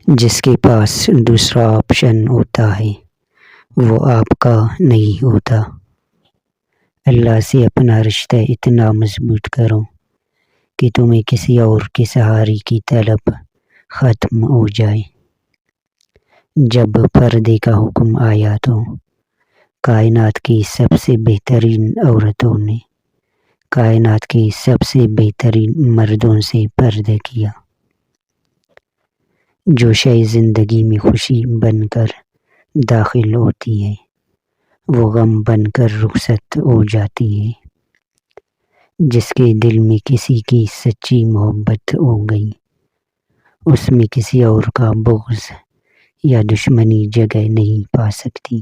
جس کے پاس دوسرا آپشن ہوتا ہے وہ آپ کا نہیں ہوتا۔ اللہ سے اپنا رشتہ اتنا مضبوط کرو کہ تمہیں کسی اور کے سہارے کی طلب ختم ہو جائے۔ جب پردے کا حکم آیا تو کائنات کی سب سے بہترین عورتوں نے کائنات کے سب سے بہترین مردوں سے پردہ کیا۔ جو شے زندگی میں خوشی بن کر داخل ہوتی ہے وہ غم بن کر رخصت ہو جاتی ہے۔ جس کے دل میں کسی کی سچی محبت ہو گئی اس میں کسی اور کا بغض یا دشمنی جگہ نہیں پا سکتی۔